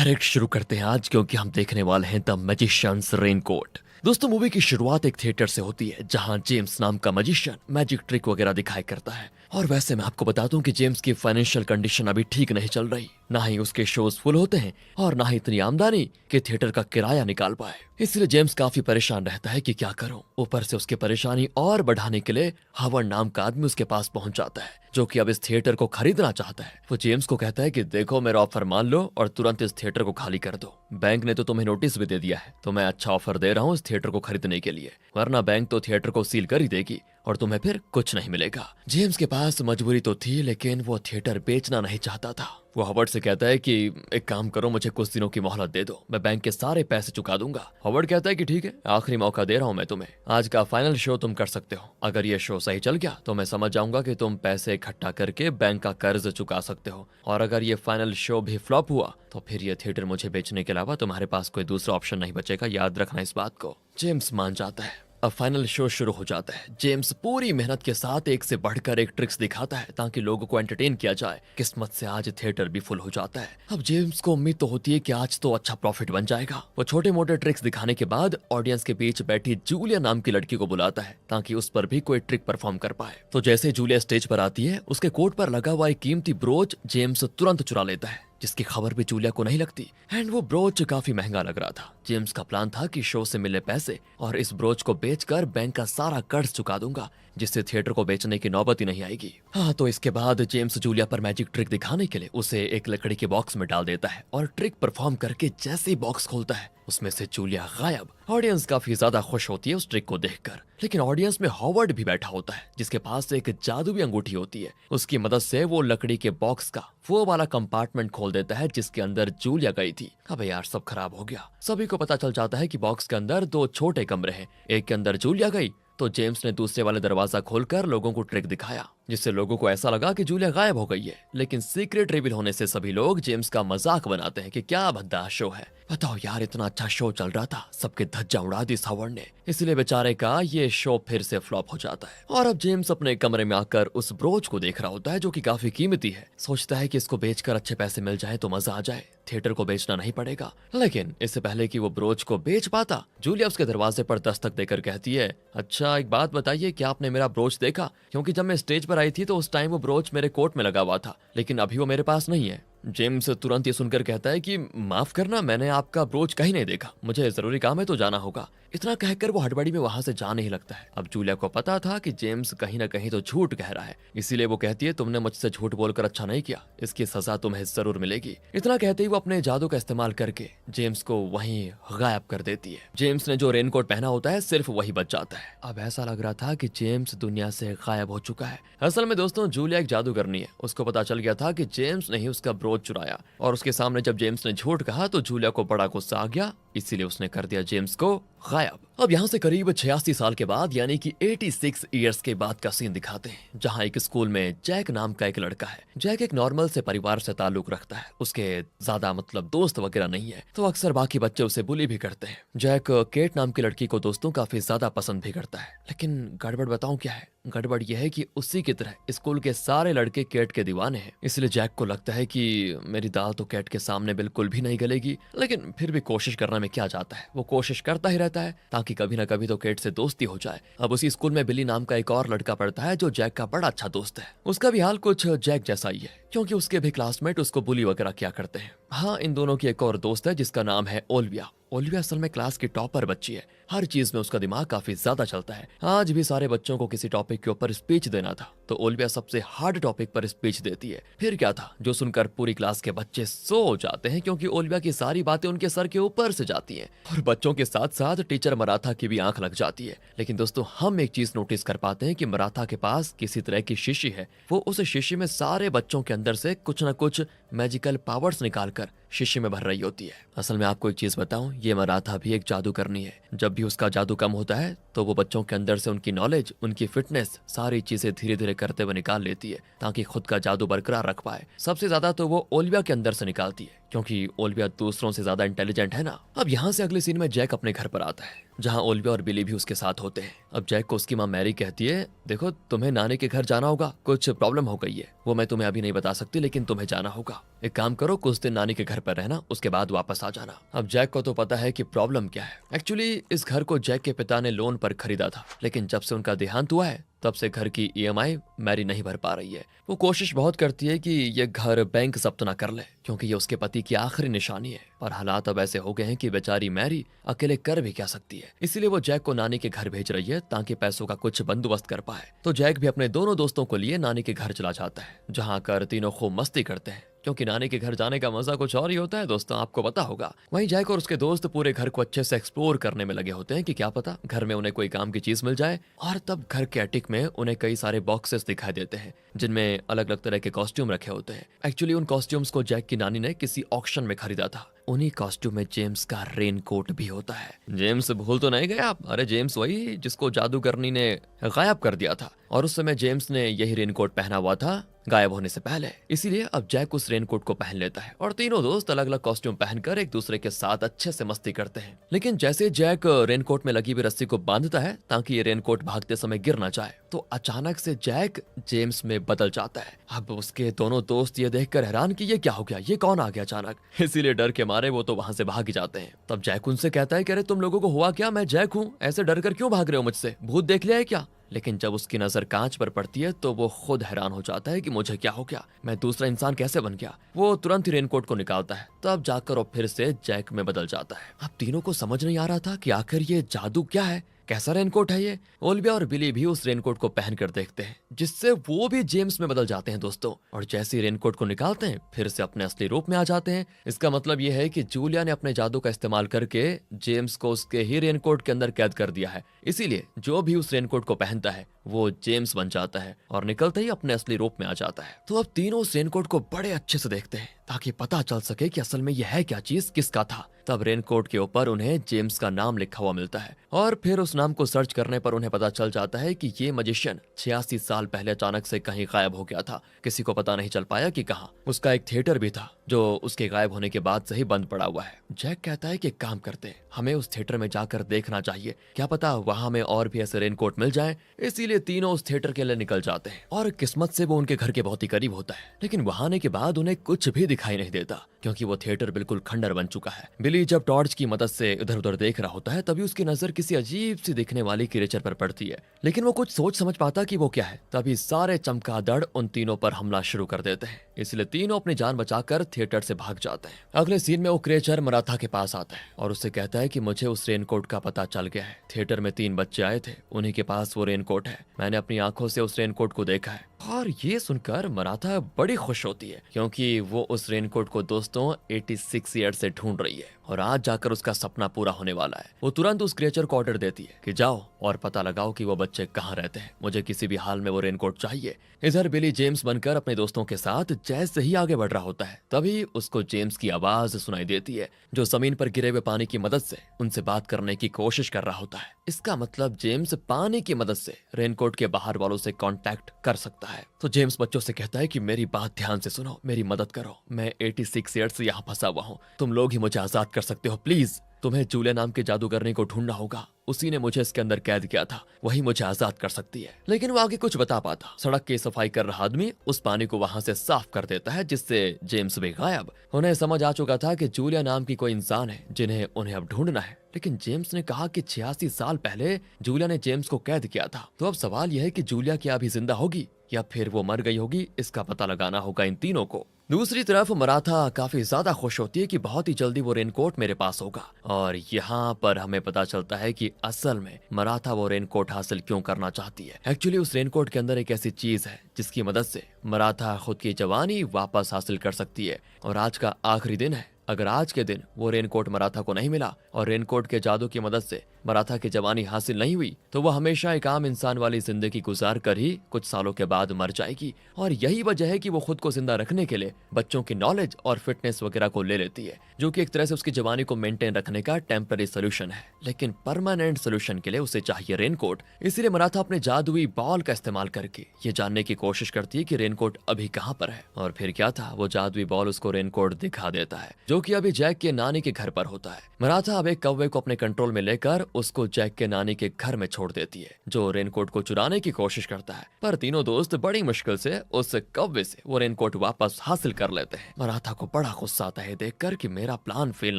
Direct शुरू करते हैं आज, क्योंकि हम देखने वाले हैं द मैजिशियंस रेनकोट। दोस्तों, मूवी की शुरुआत एक थिएटर से होती है जहां जेम्स नाम का मैजिशियन मैजिक ट्रिक वगैरह दिखाई करता है। और वैसे मैं आपको बता दूं कि जेम्स की फाइनेंशियल कंडीशन अभी ठीक नहीं चल रही। ना ही उसके शोज फुल होते हैं और ना ही इतनी आमदनी कि थिएटर का किराया निकाल पाए। इसलिए जेम्स काफी परेशान रहता है कि क्या करूं। ऊपर से उसकी परेशानी और बढ़ाने के लिए हावर्ड नाम का आदमी उसके पास पहुंच जाता है, जो कि अब इस थिएटर को खरीदना चाहता है। वो जेम्स को कहता है कि देखो, मेरा ऑफर मान लो और तुरंत इस थिएटर को खाली कर दो। बैंक ने तो तुम्हें नोटिस भी दे दिया है, तो मैं अच्छा ऑफर दे रहा हूँ इस थिएटर को खरीदने के लिए, वरना बैंक तो थिएटर को सील कर ही देगी और तुम्हें फिर कुछ नहीं मिलेगा। जेम्स के पास मजबूरी तो थी, लेकिन वो थिएटर बेचना नहीं चाहता था। वो हॉवर्ड से कहता है कि एक काम करो, मुझे कुछ दिनों की मोहलत दे दो, मैं बैंक के सारे पैसे चुका दूंगा। हॉवर्ड कहता है कि ठीक है, आखिरी मौका दे रहा हूं मैं तुम्हें, आज का फाइनल शो तुम कर सकते हो। अगर ये शो सही चल गया तो मैं समझ जाऊंगा कि तुम पैसे इकट्ठा करके बैंक का कर्ज चुका सकते हो, और अगर ये फाइनल शो भी फ्लॉप हुआ तो फिर ये थिएटर मुझे बेचने के अलावा तुम्हारे पास कोई दूसरा ऑप्शन नहीं बचेगा, याद रखना इस बात को। जेम्स मान जाता है। अब फाइनल शो शुरू हो जाता है। जेम्स पूरी मेहनत के साथ एक से बढ़कर एक ट्रिक्स दिखाता है ताकि लोगों को एंटरटेन किया जाए। किस्मत से आज थिएटर भी फुल हो जाता है। अब जेम्स को उम्मीद तो होती है कि आज तो अच्छा प्रॉफिट बन जाएगा। वो छोटे मोटे ट्रिक्स दिखाने के बाद ऑडियंस के बीच बैठी जूलिया नाम की लड़की को बुलाता है ताकि उस पर भी कोई ट्रिक परफॉर्म कर पाए। तो जैसे जूलिया स्टेज पर आती है, उसके कोट पर लगा हुआ एक कीमती ब्रोच जेम्स तुरंत चुरा लेता है, जिसकी खबर भी जूलिया को नहीं लगती। एंड वो ब्रोच काफी महंगा लग रहा था। जेम्स का प्लान था कि शो से मिले पैसे और इस ब्रोच को बेचकर बैंक का सारा कर्ज चुका दूंगा, जिससे थिएटर को बेचने की नौबत ही नहीं आएगी। हाँ, तो इसके बाद जेम्स जूलिया पर मैजिक ट्रिक दिखाने के लिए उसे एक लकड़ी के बॉक्स में डाल देता है और ट्रिक परफॉर्म करके जैसे ही बॉक्स खोलता है, उसमें से जूलिया गायब। ऑडियंस काफी ज्यादा खुश होती है उस ट्रिक को देखकर, लेकिन ऑडियंस में हॉवर्ड भी बैठा होता है, जिसके पास एक जादुई अंगूठी होती है। उसकी मदद से वो लकड़ी के बॉक्स का वो वाला कंपार्टमेंट खोल देता है जिसके अंदर जूलिया गई थी। अबे यार, सब खराब हो गया। सभी को पता चल जाता है कि बॉक्स के अंदर दो छोटे कमरे हैं। एक के अंदर जूलिया गई तो जेम्स ने दूसरे वाले दरवाजा खोलकर लोगों को ट्रिक दिखाया, जिससे लोगों को ऐसा लगा कि जूलिया गायब हो गई है। लेकिन सीक्रेट रिवील होने से सभी लोग जेम्स का मजाक बनाते हैं कि क्या भद्दा शो है। बताओ यार, इतना अच्छा शो चल रहा था, सबके धज्जा उड़ा दी हॉवर्ड ने। इसलिए बेचारे का ये शो फिर से फ्लॉप हो जाता है। और अब जेम्स अपने कमरे में आकर उस ब्रोच को देख रहा होता है, जो कि काफी कीमती है। सोचता है कि इसको बेचकर अच्छे पैसे मिल जाए तो मजा आ जाए, थिएटर को बेचना नहीं पड़ेगा। लेकिन इससे पहले कि वो ब्रोच को बेच पाता, जूलिया उसके दरवाजे पर दस्तक देकर कहती है, अच्छा एक बात बताइए, क्या आपने मेरा ब्रोच देखा? क्योंकि जब मैं स्टेज पर आई थी तो उस टाइम वो ब्रोच मेरे कोट में लगा हुआ था, लेकिन अभी वो मेरे पास नहीं है। जेम्स तुरंत ये सुनकर कहता है कि माफ करना, मैंने आपका ब्रोच कहीं नहीं देखा, मुझे जरूरी काम है तो जाना होगा। इतना कहकर वो हड़बड़ी में वहां से जाने ही लगता है। अब जूलिया को पता था कि जेम्स कहीं ना कहीं तो झूठ कह रहा है, इसीलिए वो कहती है, तुमने मुझसे झूठ बोलकर अच्छा नहीं किया, इसकी सजा तुम्हें जरूर मिलेगी। इतना कहते ही वो अपने जादू का इस्तेमाल करके जेम्स को वहीं गायब कर देती है। जेम्स ने जो रेनकोट पहना होता है सिर्फ वही बच जाता है। अब ऐसा लग रहा था कि जेम्स दुनिया से गायब हो चुका है। असल में दोस्तों, जूलिया एक जादूगरनी है। उसको पता चल गया था कि जेम्स ने ही उसका ब्रोच चुराया, और उसके सामने जब जेम्स ने झूठ कहा तो जूलिया को बड़ा गुस्सा आ गया, इसीलिए उसने कर दिया जेम्स को गायब। अब यहाँ से करीब 86 साल के बाद, यानी कि 86 इयर्स के बाद का सीन दिखाते हैं, जहाँ एक स्कूल में जैक नाम का एक लड़का है। जैक एक नॉर्मल से परिवार से ताल्लुक रखता है, उसके ज्यादा दोस्त वगैरह नहीं है, तो अक्सर बाकी बच्चे उसे बुली भी करते हैं। जैक केट नाम की लड़की को दोस्तों काफी ज्यादा पसंद भी करता है, लेकिन गड़बड़ बताऊं क्या है? गड़बड़ यह है कि उसी की तरह स्कूल के सारे लड़के केट के दीवाने हैं। इसलिए जैक को लगता है कि मेरी दाल तो केट के सामने बिल्कुल भी नहीं गलेगी, लेकिन फिर भी कोशिश करने में क्या जाता है। वो कोशिश करता ही रहता है ताकि कभी ना कभी तो केट से दोस्ती हो जाए। अब उसी स्कूल में बिली नाम का एक और लड़का पढ़ता है, जो जैक का बड़ा अच्छा दोस्त है। उसका भी हाल कुछ जैक जैसा ही है, क्योंकि उसके भी क्लासमेट उसको बुली वगैरह क्या करते हैं। हाँ, इन दोनों की एक और दोस्त है जिसका नाम है ओलिविया। ओलिविया असल में क्लास की टॉपर बच्ची है। हर चीज में उसका दिमाग काफी ज्यादा चलता है। आज भी सारे बच्चों को किसी टॉपिक के ऊपर स्पीच देना था, तो ओलिविया सबसे हार्ड टॉपिक पर स्पीच देती है। फिर क्या था, जो सुनकर पूरी क्लास के बच्चे सो जाते हैं, क्योंकि ओलिविया की सारी बातें उनके सर के ऊपर से जाती हैं। और बच्चों के साथ साथ टीचर मराठा की भी आंख लग जाती है। लेकिन दोस्तों, हम एक चीज नोटिस कर पाते हैं कि मराठा के पास किसी तरह की शीशी है। वो उस शीशी में सारे बच्चों के अंदर से कुछ ना कुछ मैजिकल पावर्स निकालकर शीशी में भर रही होती है। असल में आपको एक चीज बताऊं, ये मराठा भी एक जादूगरनी है। जब भी उसका जादू कम होता है तो वो बच्चों के अंदर से उनकी नॉलेज, उनकी फिटनेस, सारी चीजें धीरे धीरे करते हुए निकाल लेती है ताकि खुद का जादू बरकरार रख पाए। सबसे ज्यादा तो वो ओलिविया के अंदर से निकालती है, क्योंकि ओलिविया दूसरों से ज्यादा इंटेलिजेंट है ना। अब यहाँ से अगले सीन में जैक अपने घर पर आता है, जहाँ ओलिविया और बिली भी उसके साथ होते हैं। अब जैक को उसकी माँ मैरी कहती है, देखो तुम्हें नानी के घर जाना होगा, कुछ प्रॉब्लम हो गई है, वो मैं तुम्हें अभी नहीं बता सकती, लेकिन तुम्हें जाना होगा। एक काम करो, कुछ दिन नानी के घर पर रहना, उसके बाद वापस आ जाना। अब जैक को तो पता है कि प्रॉब्लम क्या है। एक्चुअली इस घर को जैक के पिता ने लोन पर खरीदा था, लेकिन जब से उनका देहांत हुआ है तब से घर की ईएमआई मैरी नहीं भर पा रही है। वो कोशिश बहुत करती है कि ये घर बैंक जब्त ना कर ले, क्योंकि ये उसके पति की आखिरी निशानी है। पर हालात अब ऐसे हो गए हैं कि बेचारी मैरी अकेले कर भी क्या सकती है। इसीलिए वो जैक को नानी के घर भेज रही है ताकि पैसों का कुछ बंदोबस्त कर पाए। तो जैक भी अपने दोनों दोस्तों को लिए नानी के घर चला जाता है, जहाँ कर तीनों खूब मस्ती करते हैं, क्योंकि नानी के घर जाने का मजा कुछ और ही होता है दोस्तों, आपको पता होगा। वहीं जैक और उसके दोस्त पूरे घर को अच्छे से एक्सप्लोर करने में लगे होते हैं कि क्या पता घर में उन्हें कोई काम की चीज मिल जाए। और तब घर के अटिक में उन्हें कई सारे बॉक्सेस दिखाई देते हैं, जिनमें अलग अलग तरह के कॉस्ट्यूम रखे होते हैं। एक्चुअली उन कॉस्ट्यूम्स को जैक की नानी ने किसी ऑक्शन में खरीदा था। उन्हीं कॉस्ट्यूम में जेम्स का रेन कोट भी होता है। जेम्स भूल तो नहीं गए आप? अरे जेम्स वही जिसको जादूगरनी ने गायब कर दिया था, और उस समय जेम्स ने यही रेन कोट पहना हुआ था गायब होने से पहले। इसीलिए अब जैक उस रेनकोट को पहन लेता है और तीनों दोस्त अलग अलग कॉस्ट्यूम पहनकर एक दूसरे के साथ अच्छे से मस्ती करते हैं। लेकिन जैसे जैक रेनकोट में लगी हुई रस्सी को बांधता है ताकि ये रेनकोट भागते समय गिर ना जाए, तो अचानक से जैक जेम्स में बदल जाता है। अब उसके दोनों दोस्त ये देखकर हैरान कि ये क्या हो गया, ये कौन आ गया अचानक। इसीलिए डर के मारे वो तो वहां से भाग जाते हैं। तब जैक उनसे कहता है कि अरे तुम लोगों को हुआ क्या, मैं जैक हूँ, ऐसे डर कर क्यों भाग रहे हो मुझसे, भूत देख लिया है क्या। लेकिन जब उसकी नजर कांच पर पड़ती है तो वो खुद हैरान हो जाता है कि मुझे क्या हो गया, मैं दूसरा इंसान कैसे बन गया। वो तुरंत ही रेनकोट को निकालता है, तब जाकर वो फिर से जैक में बदल जाता है। अब तीनों को समझ नहीं आ रहा था कि आखिर ये जादू क्या है, कैसा रेनकोट है ये। ओलिविया और बिली भी उस रेनकोट को पहनकर देखते हैं, जिससे वो भी जेम्स में बदल जाते हैं दोस्तों। और जैसे ही रेनकोट को निकालते हैं फिर से अपने असली रूप में आ जाते हैं। इसका मतलब ये है कि जूलिया ने अपने जादू का इस्तेमाल करके जेम्स को उसके ही रेनकोट के अंदर कैद कर दिया है। इसीलिए जो भी उस रेनकोट को पहनता है वो जेम्स बन जाता है और निकलते ही अपने असली रूप में आ जाता है। तो अब तीनों उस रेनकोट को बड़े अच्छे से देखते हैं ताकि पता चल सके कि असल में यह है क्या चीज, किसका था। तब रेनकोट के ऊपर उन्हें जेम्स का नाम लिखा हुआ मिलता है और फिर उस नाम को सर्च करने पर उन्हें पता चल जाता है कि ये मजिशियन 86 साल पहले अचानक से कहीं गायब हो गया था। किसी को पता नहीं चल पाया कि कहाँ। उसका एक थिएटर भी था जो उसके गायब होने के बाद से ही बंद पड़ा हुआ है। जैक कहता है कि काम करते हैं, हमें उस थिएटर में जाकर देखना चाहिए, क्या पता वहां में और भी ऐसे रेनकोट मिल जाएं। इसीलिए तीनों उस थिएटर के लिए निकल जाते हैं और किस्मत से वो उनके घर के बहुत ही करीब होता है। लेकिन वहां आने के बाद उन्हें कुछ भी दिखाई नहीं देता, क्योंकि वो थिएटर बिल्कुल खंडर बन चुका है। बिली जब टॉर्च की मदद से इधर उधर देख रहा होता है तभी उसकी नजर किसी अजीब सी दिखने वाली क्रिएचर पर पड़ती है, लेकिन वो कुछ सोच समझ पाता कि वो क्या है। तभी सारे चमगादड़ उन तीनों पर हमला शुरू कर देते हैं, इसलिए तीनों अपनी जान बचाकर थिएटर से भाग जाते हैं। अगले सीन में वो क्रिएचर मराठा के पास आता है और उससे कहता है कि मुझे उस रेनकोट का पता चल गया है। थिएटर में 3 बच्चे आए थे, उन्हीं के पास वो रेनकोट है। मैंने अपनी आंखों से उस रेनकोट को देखा है। और ये सुनकर मराठा बड़ी खुश होती है, क्योंकि वो उस रेनकोट को दोस्तों 86 ईयर से ढूंढ रही है और आज जाकर उसका सपना पूरा होने वाला है। वो तुरंत उस क्रिएचर को ऑर्डर देती है कि जाओ और पता लगाओ कि वो बच्चे कहाँ रहते हैं, मुझे किसी भी हाल में वो रेनकोट चाहिए। इधर बिली जेम्स बनकर अपने दोस्तों के साथ जैसे ही आगे बढ़ रहा होता है तभी उसको जेम्स की आवाज सुनाई देती है, जो जमीन पर गिरे हुए पानी की मदद से उनसे बात करने की कोशिश कर रहा होता है। इसका मतलब जेम्स पानी की मदद से रेनकोट के बाहर वालों से कांटेक्ट कर सकता है। तो जेम्स बच्चों से कहता है कि मेरी बात ध्यान से सुनो, मेरी मदद करो, मैं 86 ईयर से यहाँ फंसा हुआ हूँ, तुम लोग ही मुझे आजाद कर सकते हो प्लीज। तुम्हें जूलिया नाम के जादूगरनी को ढूंढना होगा, उसी ने मुझे इसके अंदर कैद किया था, वही मुझे आजाद कर सकती है। लेकिन वो आगे कुछ बता पाता। सड़क की सफाई कर रहा आदमी उस पानी को वहां से साफ कर देता है, जिससे जेम्स भी गायब। उन्हें समझ आ चुका था कि जूलिया नाम की कोई इंसान है जिन्हें उन्हें अब ढूंढना है। लेकिन जेम्स ने कहा कि 86 साल पहले जूलिया ने जेम्स को कैद किया था। तो अब सवाल यह है कि जूलिया क्या अभी जिंदा होगी या फिर वो मर गई होगी, इसका पता लगाना होगा इन तीनों को। दूसरी तरफ मराठा काफी ज्यादा खुश होती है कि बहुत ही जल्दी वो रेनकोट मेरे पास होगा। और यहाँ पर हमें पता चलता है कि असल में मराठा वो रेनकोट हासिल क्यों करना चाहती है। एक्चुअली उस रेनकोट के अंदर एक ऐसी चीज है जिसकी मदद से मराठा खुद की जवानी वापस हासिल कर सकती है। और आज का आखिरी दिन है, अगर आज के दिन वो रेनकोट मराठा को नहीं मिला और रेनकोट के जादू की मदद से मराठा की जवानी हासिल नहीं हुई तो वह हमेशा एक आम इंसान वाली जिंदगी गुजार कर ही कुछ सालों के बाद मर जाएगी। और यही वजह है कि वो खुद को जिंदा रखने के लिए बच्चों की नॉलेज और फिटनेस वगैरह को ले लेती है, जो कि एक तरह से उसकी जवानी को मेंटेन रखने का टेम्पररी सोल्यूशन है। लेकिन परमानेंट सोल्यूशन के लिए उसे चाहिए रेनकोट। इसीलिए मराठा अपने जादुई बॉल का इस्तेमाल करके ये जानने की कोशिश करती है कि रेनकोट अभी कहाँ पर है। और फिर क्या था, वो जादुई बॉल उसको रेनकोट दिखा देता है, जो कि अभी जैक के नानी के घर पर होता है। मराठा अब एक कौवे को अपने कंट्रोल में लेकर उसको जैक के नानी के घर में छोड़ देती है, जो रेनकोट को चुराने की कोशिश करता है। पर तीनों दोस्त बड़ी मुश्किल से उस कौवे से वो रेनकोट वापस हासिल कर लेते हैं। मराठा को बड़ा गुस्सा आता है देखकर कि मेरा प्लान फेल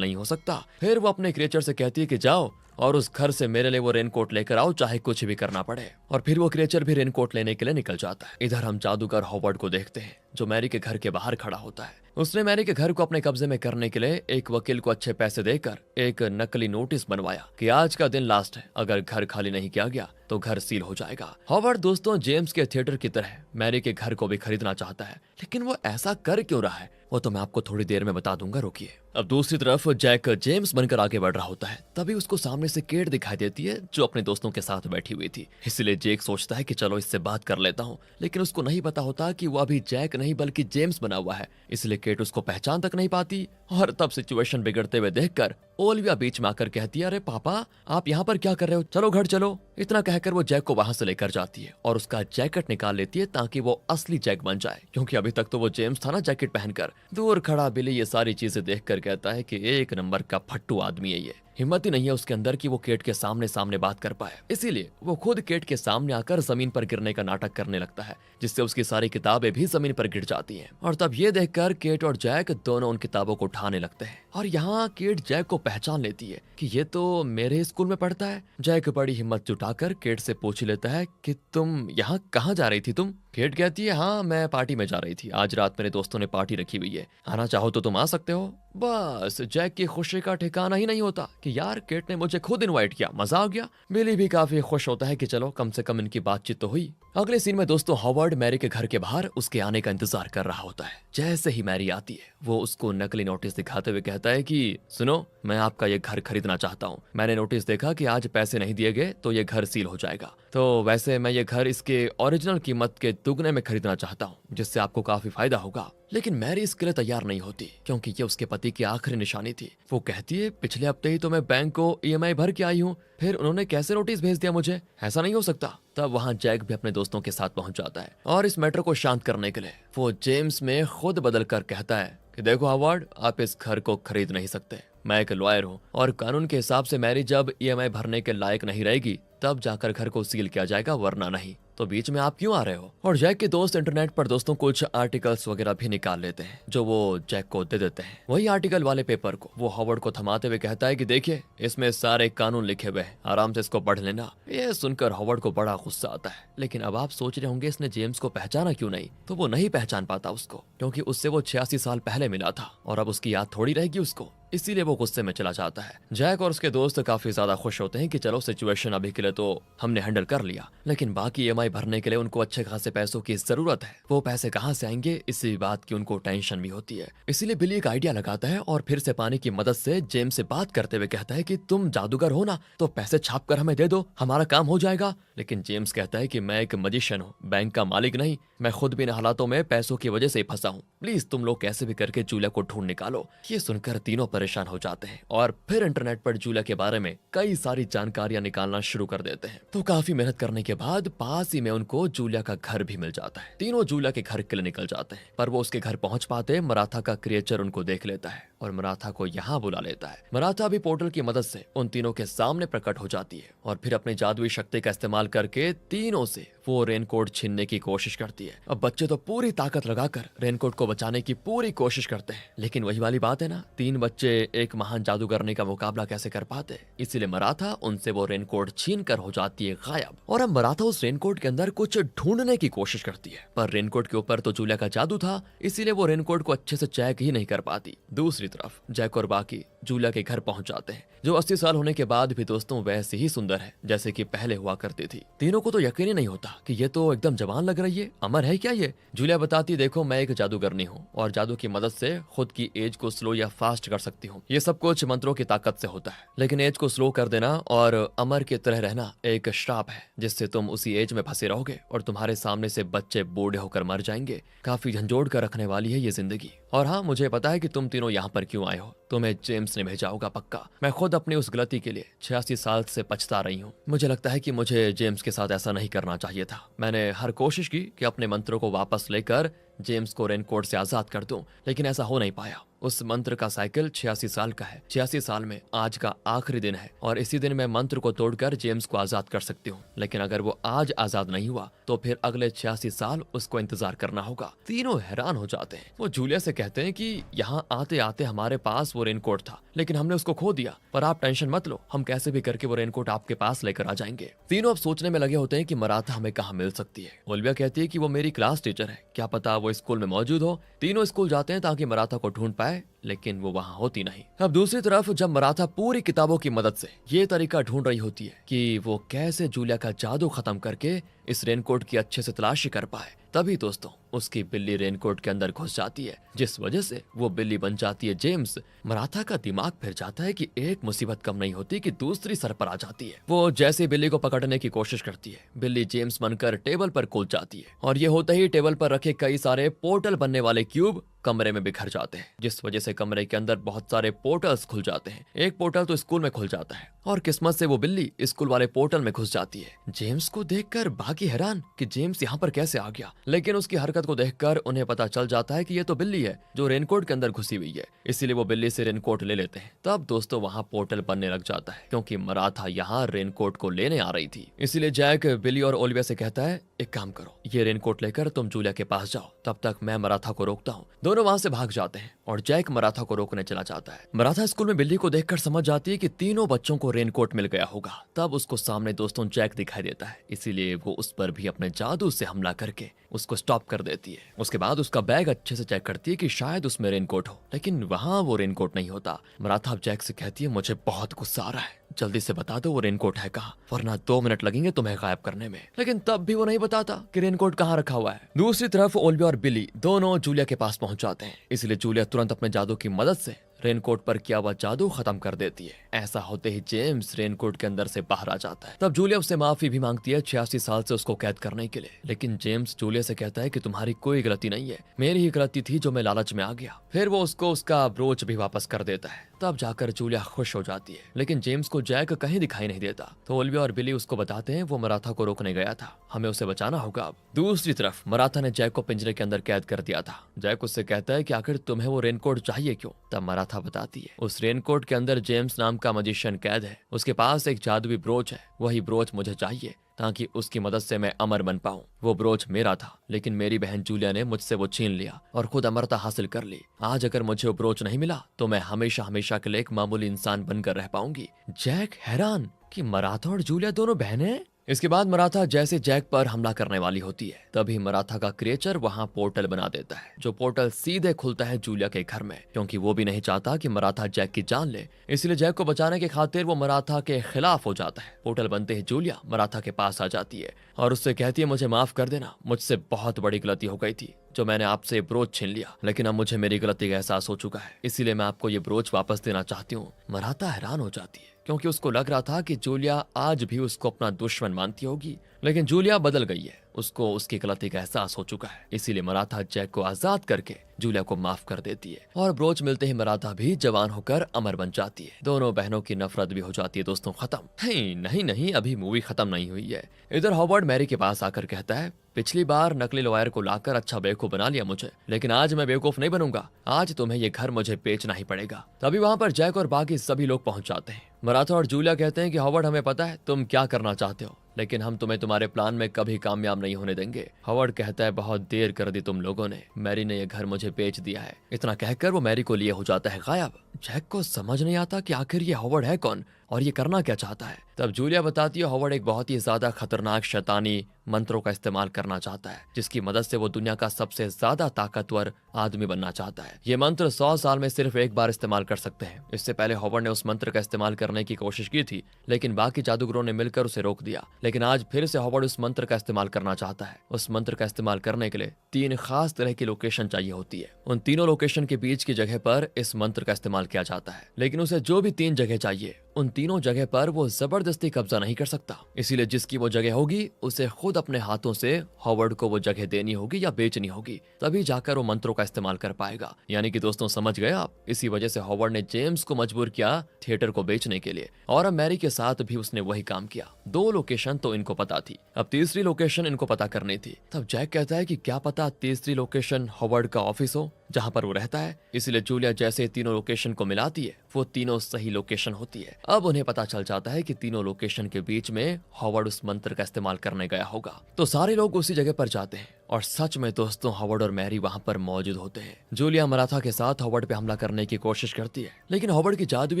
नहीं हो सकता। फिर वो अपने क्रिएचर से कहती है कि जाओ और उस घर से मेरे लिए वो रेनकोट लेकर आओ, चाहे कुछ भी करना पड़े। और फिर वो क्रिएचर भी रेनकोट लेने के लिए निकल जाता है। इधर हम जादूगर हॉवर्ड को देखते हैं, जो मैरी के घर के बाहर खड़ा होता है। उसने मैरी के घर को अपने कब्जे में करने के लिए एक वकील को अच्छे पैसे देकर एक नकली नोटिस बनवाया कि आज का दिन लास्ट है, अगर घर खाली नहीं किया गया तो घर सील हो जाएगा। हॉवर्ड दोस्तों जेम्स के थिएटर की तरह मैरी के घर को भी खरीदना चाहता है, लेकिन वो ऐसा कर क्यों रहा है वो तो मैं आपको थोड़ी देर में बता दूंगा, रुकिए। अब दूसरी तरफ जैक जेम्स बनकर आगे बढ़ रहा होता है, तभी उसको सामने से केट दिखाई देती है, जो अपने दोस्तों के साथ बैठी हुई थी। इसलिए जैक सोचता है कि चलो इससे बात कर लेता हूँ, लेकिन उसको नहीं पता होता कि वो अभी जैक नहीं बल्कि जेम्स बना हुआ है। इसलिए केट उसको पहचान तक नहीं पाती। और तब सिचुएशन बिगड़ते हुए देखकर ओलिविया बीच में आकर कहती है, अरे पापा आप यहाँ पर क्या कर रहे हो, चलो घर चलो। इतना कहकर वो जैक को वहां से लेकर जाती है और उसका जैकेट निकाल लेती है ताकि वो असली जैक बन जाए, क्योंकि अभी तक तो वो जेम्स था ना जैकेट पहनकर। दूर खड़ा बिली ये सारी चीजें देखकर कहता है कि एक नंबर का फट्टू आदमी है ये, हिम्मत ही नहीं है उसके अंदर कि वो केट के सामने सामने बात कर पाए। इसीलिए वो खुद केट के सामने आकर जमीन पर गिरने का नाटक करने लगता है, जिससे उसकी सारी किताबें भी जमीन पर गिर जाती हैं। और तब ये देखकर केट और जैक दोनों उन किताबों को उठाने लगते हैं। और यहाँ केट जैक को पहचान लेती है कि ये तो मेरे स्कूल में पढ़ता है। जैक बड़ी हिम्मत जुटाकर केट से पूछ लेता है कि तुम यहाँ कहाँ जा रही थी तुम? केट कहती है, हाँ मैं पार्टी में जा रही थी, आज रात मेरे दोस्तों ने पार्टी रखी हुई है, आना चाहो तो तुम आ सकते हो। बस जैक की खुशी का ठिकाना ही नहीं होता कि यार केट ने मुझे खुद इनवाइट किया, मजा आ गया। बिली भी काफी खुश होता है कि चलो कम से कम इनकी बातचीत तो हुई। अगले सीन में दोस्तों हॉवर्ड मैरी के घर के बाहर उसके आने का इंतजार कर रहा होता है। जैसे ही मैरी आती है वो उसको नकली नोटिस दिखाते हुए कहता है कि सुनो, मैं आपका ये घर खरीदना चाहता हूँ। मैंने नोटिस देखा कि आज पैसे नहीं दिए गए तो ये घर सील हो जाएगा, तो वैसे मैं ये घर इसके ओरिजिनल कीमत के दुगने में खरीदना चाहता हूँ, जिससे आपको काफी फायदा होगा। लेकिन मैरी इसके लिए तैयार नहीं होती, क्योंकि ये उसके पति की आखिरी निशानी थी। वो कहती है, पिछले हफ्ते ही तो मैं बैंक को ईएमआई भर के आई हूँ, फिर उन्होंने कैसे नोटिस भेज दिया मुझे, ऐसा नहीं हो सकता। तब वहाँ जैक भी अपने दोस्तों के साथ पहुंच जाता है और इस मैटर को शांत करने के लिए वो जेम्स में खुद बदल कर कहता है कि देखो हॉवर्ड, आप इस घर को खरीद नहीं सकते, मैं एक लॉयर हूँ और कानून के हिसाब से मैरी जब ईएमआई भरने के लायक नहीं रहेगी तब जाकर घर को सील किया जाएगा, वरना नहीं। तो बीच में आप क्यों आ रहे हो? और जैक के दोस्त इंटरनेट पर दोस्तों कुछ आर्टिकल्स वगैरह भी निकाल लेते हैं, जो वो जैक को दे देते हैं। वही आर्टिकल वाले पेपर को वो हॉवर्ड को थमाते हुए कहता है कि देखिए इसमें सारे कानून लिखे हुए हैं, आराम से इसको पढ़ लेना। ये सुनकर हॉवर्ड को बड़ा गुस्सा आता है। लेकिन अब आप सोच रहे होंगे इसने जेम्स को पहचाना क्यों नहीं? तो वो नहीं पहचान पाता उसको, क्योंकि उससे वो 86 साल पहले मिला था और अब उसकी याद थोड़ी रहेगी उसको, इसीलिए वो गुस्से में चला जाता है। जैक और उसके दोस्त काफी ज्यादा खुश होते हैं कि चलो सिचुएशन अभी के लिए तो हमने हैंडल कर लिया, लेकिन बाकी ईएमआई भरने के लिए उनको अच्छे खासे पैसों की जरूरत है। वो पैसे कहाँ से आएंगे इसी बात की उनको टेंशन भी होती है। इसीलिए बिली एक आइडिया लगाता है और फिर से पानी की मदद से जेम्स से बात करते हुए कहता है कि तुम जादूगर हो ना, तो पैसे छाप कर हमें दे दो, हमारा काम हो जाएगा। लेकिन जेम्स कहता है कि मैं एक मजिशियन हूँ, बैंक का मालिक नहीं, मैं खुद भी इन हालातों में पैसों की वजह से फंसा हूँ, प्लीज तुम लोग कैसे भी करके जूलिया को ढूंढ निकालो। ये सुनकर तीनों परेशान हो जाते हैं और फिर इंटरनेट पर जूलिया के बारे में कई सारी जानकारियां निकालना शुरू कर देते हैं। तो काफी मेहनत करने के बाद पास ही में उनको जूलिया का घर भी मिल जाता है। तीनों जूलिया के घर के लिए निकल जाते हैं, पर वो उसके घर पहुंच पाते मराठा का क्रिएचर उनको देख लेता है और मराठा को यहाँ बुला लेता है। मराठा भी पोर्टल की मदद से उन तीनों के सामने प्रकट हो जाती है और फिर अपनी जादुई शक्ति का इस्तेमाल करके तीनों से वो रेनकोट छीनने की कोशिश करती है। अब बच्चे तो पूरी ताकत लगाकर रेनकोट को बचाने की पूरी कोशिश करते हैं, लेकिन वही वाली बात है ना, 3 बच्चे एक महान जादूगरनी का मुकाबला कैसे कर पाते। इसीलिए मराठा उनसे वो रेनकोट छीन कर हो जाती है गायब। और अब मराठा उस रेनकोट के अंदर कुछ ढूंढने की कोशिश करती है, पर रेनकोट के ऊपर तो जूलिया का जादू था, इसीलिए वो रेनकोट को अच्छे से चेक ही नहीं कर पाती। दूसरी तरफ जैक और बाकी जूलिया के घर पहुंच जाते हैं, जो 80 साल होने के बाद भी दोस्तों वैसे ही सुंदर है जैसे कि पहले हुआ करती थी। तीनों को तो यकीन ही नहीं होता कि ये तो एकदम जवान लग रही है, अमर है क्या ये। जूलिया बताती, देखो मैं एक जादूगरनी हूँ और जादू की मदद से खुद की एज को स्लो या फास्ट कर सकती हूँ। ये सब कुछ मंत्रों की ताकत से होता है, लेकिन एज को स्लो कर देना और अमर की तरह रहना एक श्राप है जिससे तुम उसी एज में फंसे रहोगे और तुम्हारे सामने से बच्चे बूढ़े होकर मर जाएंगे। काफी झंझोड़ कर रखने वाली है ये जिंदगी। और हाँ, मुझे पता है कि तुम तीनों यहाँ पर क्यों आए हो, तुम्हें जेम्स ने भेजा होगा पक्का। मैं खुद अपनी उस गलती के लिए 86 साल से पछता रही हूँ। मुझे लगता है कि मुझे जेम्स के साथ ऐसा नहीं करना चाहिए था। मैंने हर कोशिश की कि अपने मंत्रों को वापस लेकर जेम्स को रेनकोट से आजाद कर दूं, लेकिन ऐसा हो नहीं पाया। उस मंत्र का साइकिल 86 साल का है। 86 साल में आज का आखिरी दिन है और इसी दिन मैं मंत्र को तोड़कर जेम्स को आजाद कर सकती हूँ, लेकिन अगर वो आज आजाद नहीं हुआ तो फिर अगले 86 साल उसको इंतजार करना होगा। तीनों हैरान हो जाते हैं। वो जूलिया से कहते हैं कि यहाँ आते आते हमारे पास वो रेनकोट था, लेकिन हमने उसको खो दिया, पर आप टेंशन मत लो, हम कैसे भी करके वो रेनकोट आपके पास लेकर आ जाएंगे। तीनों अब सोचने में लगे होते हैं कि मराठा हमें कहाँ मिल सकती है। ओलिविया कहती है कि वो मेरी क्लास टीचर है, क्या पता वो स्कूल में मौजूद हो। तीनों स्कूल जाते हैं ताकि मराठा को ढूंढ पाए, लेकिन वो वहां होती नहीं। अब दूसरी तरफ जब मराठा पूरी किताबों की मदद से ये तरीका ढूंढ रही होती है कि वो कैसे जूलिया का जादू खत्म करके इस रेनकोट की अच्छे से तलाशी कर पाए, तभी दोस्तों उसकी बिल्ली रेनकोट के अंदर घुस जाती है, जिस वजह से वो बिल्ली बन जाती है जेम्स। मराठा का दिमाग फिर जाता है कि एक मुसीबत कम नहीं होती कि दूसरी सर पर आ जाती है। वो जैसे बिल्ली को पकड़ने की कोशिश करती है, बिल्ली जेम्स बनकर टेबल पर कूद जाती है और ये होते ही टेबल पर रखे कई सारे पोर्टल बनने वाले क्यूब कमरे में बिखर जाते हैं, जिस वजह से कमरे के अंदर बहुत सारे पोर्टल्स खुल जाते हैं। एक पोर्टल तो स्कूल में खुल जाता है और किस्मत से वो बिल्ली स्कूल वाले पोर्टल में घुस जाती है। जेम्स को देखकर बाकी हैरान कि जेम्स यहाँ पर कैसे आ गया, लेकिन उसकी हरकत को देखकर उन्हें पता चल जाता है कि ये तो बिल्ली है जो रेनकोट के अंदर घुसी हुई है, इसीलिए वो बिल्ली से रेनकोट ले लेते हैं। तब दोस्तों वहाँ पोर्टल बनने लग जाता है, क्योंकि मराठा यहाँ रेनकोट को लेने आ रही थी। इसीलिए जैक बिल्ली और ओलिविया से कहता है, एक काम करो, ये रेनकोट लेकर तुम जूलिया के पास जाओ, तब तक मैं मराठा को रोकता हूँ। दोनों वहां से भाग जाते हैं और जैक मराठा को रोकने चला जाता है। मराठा स्कूल में बिल्ली को देखकर समझ जाती है कि तीनों बच्चों को रेनकोट मिल गया होगा। तब उसको सामने दोस्तों जैक दिखाई देता है, इसीलिए वो उस पर भी अपने जादू से हमला करके उसको स्टॉप कर देती है। उसके बाद उसका बैग अच्छे से चेक करती है कि शायद उसमें रेनकोट हो, लेकिन वहां वो रेनकोट नहीं होता। मराठा अब जैक से कहती है, मुझे बहुत गुस्सा आ रहा है, जल्दी से बता दो वो रेनकोट है कहाँ, वरना 2 मिनट लगेंगे तुम्हें गायब करने में। लेकिन तब भी वो नहीं बताता कि रेनकोट कहाँ रखा हुआ है। दूसरी तरफ ओलिविया और बिली दोनों जूलिया के पास पहुंच जाते हैं, इसलिए जूलिया तुरंत अपने जादू की मदद से रेनकोट पर किया हुआ जादू खत्म कर देती है। ऐसा होते ही जेम्स रेनकोट के अंदर से बाहर आ जाता है। तब जूलिया उससे माफी भी मांगती है 86 साल से उसको कैद करने के लिए, लेकिन जेम्स जूलिया से कहता है कि तुम्हारी कोई गलती नहीं है, मेरी ही गलती थी जो मैं लालच में आ गया। फिर वो उसको उसका ब्रोच भी वापस कर देता है। तब जाकर जूलिया खुश हो जाती है, लेकिन जेम्स को जैक कहीं दिखाई नहीं देता। तो ओलिविया और बिली उसको बताते हैं वो मराठा को रोकने गया था, हमें उसे बचाना होगा अब। दूसरी तरफ मराठा ने जैक को पिंजरे के अंदर कैद कर दिया था। जैक उससे कहता है कि आखिर तुम्हें वो रेनकोट चाहिए क्यों। तब मराठा बताती है, उस रेनकोट के अंदर जेम्स नाम का मजिशियन कैद है, उसके पास एक जादुई ब्रोच है, वही ब्रोच मुझे चाहिए ताकि उसकी मदद से मैं अमर बन पाऊं। वो ब्रोच मेरा था, लेकिन मेरी बहन जूलिया ने मुझसे वो छीन लिया और खुद अमरता हासिल कर ली। आज अगर मुझे वो ब्रोच नहीं मिला तो मैं हमेशा हमेशा के लिए एक मामूली इंसान बनकर रह पाऊंगी। जैक हैरान कि मराठा और जूलिया दोनों बहनें। इसके बाद मराठा जैसे जैक पर हमला करने वाली होती है, तभी मराठा का क्रिएचर वहां पोर्टल बना देता है, जो पोर्टल सीधे खुलता है जूलिया के घर में, क्योंकि वो भी नहीं चाहता कि मराठा जैक की जान ले। इसलिए जैक को बचाने के खातिर वो मराठा के खिलाफ हो जाता है। पोर्टल बनते ही जूलिया मराठा के पास आ जाती है और उससे कहती है, मुझे माफ कर देना, मुझसे बहुत बड़ी गलती हो गई थी जो मैंने आपसे ब्रोच छीन लिया, लेकिन अब मुझे मेरी गलती का एहसास हो चुका है, इसीलिए मैं आपको ये ब्रोच वापस देना चाहती हूँ। मराठा हैरान हो जाती है, क्योंकि उसको लग रहा था कि जूलिया आज भी उसको अपना दुश्मन मानती होगी, लेकिन जूलिया बदल गई है, उसको उसकी गलती का एहसास हो चुका है। इसीलिए मराठा जैक को आजाद करके जूलिया को माफ कर देती है और ब्रोच मिलते ही मराठा भी जवान होकर अमर बन जाती है। दोनों बहनों की नफरत भी हो जाती है दोस्तों खत्म। नहीं नहीं, अभी मूवी खत्म नहीं हुई है। इधर हॉवर्ड मैरी के पास आकर कहता है, पिछली बार नकली लॉयर को लाकर अच्छा बेवकूफ बना लिया मुझे, लेकिन आज मैं बेवकूफ नहीं बनूंगा, आज तुम्हें ये घर मुझे बेचना ही पड़ेगा। तभी वहाँ पर जैक और बाकी सभी लोग पहुंच जाते हैं। मराठा और जूलिया कहते हैं कि हॉवर्ड, हमें पता है तुम क्या करना चाहते हो, लेकिन हम तुम्हें तुम्हारे प्लान में कभी कामयाब नहीं होने देंगे। हॉवर्ड कहता है, बहुत देर कर दी तुम लोगों ने, मैरी ने यह घर मुझे बेच दिया है। इतना कहकर वो मैरी को लिए हो जाता है गायब। जैक को समझ नहीं आता कि आखिर ये हॉवर्ड है कौन, और ये करना क्या चाहता है। तब जूलिया बताती है हॉवर्ड एक बहुत ही ज्यादा खतरनाक शैतानी मंत्रों का इस्तेमाल करना चाहता है, जिसकी मदद से वो दुनिया का सबसे ज्यादा ताकतवर आदमी बनना चाहता है। ये मंत्र 100 साल में सिर्फ एक बार इस्तेमाल कर सकते हैं। इससे पहले हॉवर्ड ने उस मंत्र का इस्तेमाल करने की कोशिश की थी, लेकिन बाकी जादूगरों ने मिलकर उसे रोक दिया। लेकिन आज फिर से हॉवर्ड उस मंत्र का इस्तेमाल करना चाहता है। उस मंत्र का इस्तेमाल करने के लिए 3 खास तरह की लोकेशन चाहिए होती है। उन तीनों लोकेशन के बीच की जगह पर इस मंत्र का इस्तेमाल किया जाता है, लेकिन उसे जो भी 3 जगह चाहिए उन तीनों जगह पर वो जबरदस्ती कब्जा नहीं कर सकता। इसीलिए जिसकी वो जगह होगी उसे खुद अपने हाथों से हॉवर्ड को वो जगह देनी होगी या बेचनी होगी, तभी जाकर वो मंत्रों का इस्तेमाल कर पाएगा। यानी कि दोस्तों समझ गए आप, इसी वजह से हॉवर्ड ने जेम्स को मजबूर किया थिएटर को बेचने के लिए, और अब मैरी के साथ भी उसने वही काम किया। 2 लोकेशन तो इनको पता थी, अब तीसरी लोकेशन इनको पता करनी थी। तब जैक कहता है कि क्या पता तीसरी लोकेशन हॉवर्ड का ऑफिस हो जहां पर वो रहता है। इसलिए जूलिया जैसे तीनों लोकेशन को मिलाती है वो तीनों सही लोकेशन होती है। अब उन्हें पता चल जाता है कि तीनों लोकेशन के बीच में हॉवर्ड उस मंत्र का इस्तेमाल करने गया होगा। तो सारे लोग उसी जगह पर जाते हैं और सच में दोस्तों हॉवर्ड और मैरी वहां पर मौजूद होते हैं। जूलिया मराठा के साथ हॉवर्ड पे हमला करने की कोशिश करती है, लेकिन हॉवर्ड की जादुई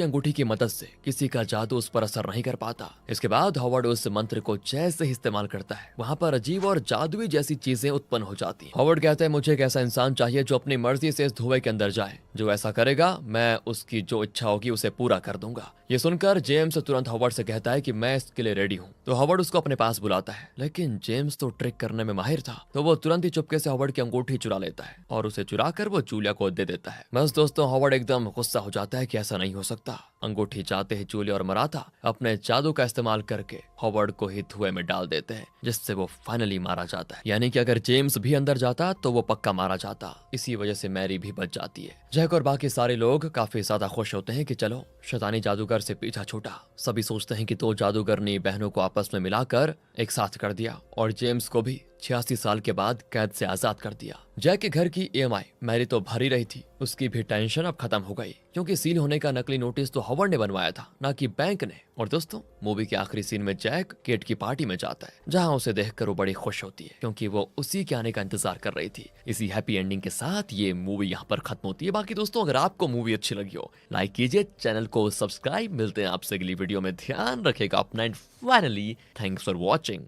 अंगूठी की मदद से किसी का जादू उस पर असर नहीं कर पाता। इसके बाद हॉवर्ड उस मंत्र को जैसे ही इस्तेमाल करता है वहां पर अजीब और जादुई जैसी चीजें उत्पन्न हो जाती हैं। हॉवर्ड कहता है मुझे एक ऐसा इंसान चाहिए जो अपनी मर्जी से इस धुएं के अंदर जाए, जो ऐसा करेगा मैं उसकी जो इच्छा होगी उसे पूरा कर दूंगा। ये सुनकर जेम्स तुरंत हॉवर्ड से कहता है कि मैं इसके लिए रेडी हूँ। तो हॉवर्ड उसको अपने पास बुलाता है, लेकिन जेम्स तो ट्रिक करने में माहिर था, तो वो तुरंत ही चुपके से हॉवर्ड की अंगूठी चुरा लेता है और उसे चुरा कर वो जूलिया को दे देता है। बस दोस्तों हॉवर्ड एकदम गुस्सा हो जाता है कि ऐसा नहीं हो सकता। अंगूठी चाहते ही जूलिया और मराठा अपने जादू का इस्तेमाल करके हॉवर्ड को ही धुएं में डाल देते हैं, जिससे वो फाइनली मारा जाता है। यानी कि अगर जेम्स भी अंदर जाता तो वो पक्का मारा जाता। इसी वजह से मैरी भी बच जाती है। जैक और बाकी सारे लोग काफी ज्यादा खुश होते हैं कि चलो शैतानी जादूगर से पीछा छूटा। सभी सोचते हैं कि 2 जादूगरनी बहनों को आपस में मिलाकर एक साथ कर दिया और जेम्स को भी 86 साल के बाद कैद से आजाद कर दिया। जैक के घर की EMI मैरी तो भरी रही थी, उसकी भी टेंशन अब खत्म हो गई, क्योंकि सील होने का नकली नोटिस तो हॉवर्ड ने बनवाया था, ना कि बैंक ने। और दोस्तों मूवी के आखिरी सीन में जैक केट की पार्टी में जाता है, जहां उसे देखकर वो बड़ी खुश होती है, क्योंकि वो उसी के आने का इंतजार कर रही थी। इसी हैप्पी एंडिंग के साथ ये मूवी यहाँ पर खत्म होती है। बाकी दोस्तों अगर आपको मूवी अच्छी लगी हो लाइक कीजिए, चैनल को सब्सक्राइब। मिलते हैं आपसे अगली वीडियो में, ध्यान रखेगा अपना and finally thanks for watching.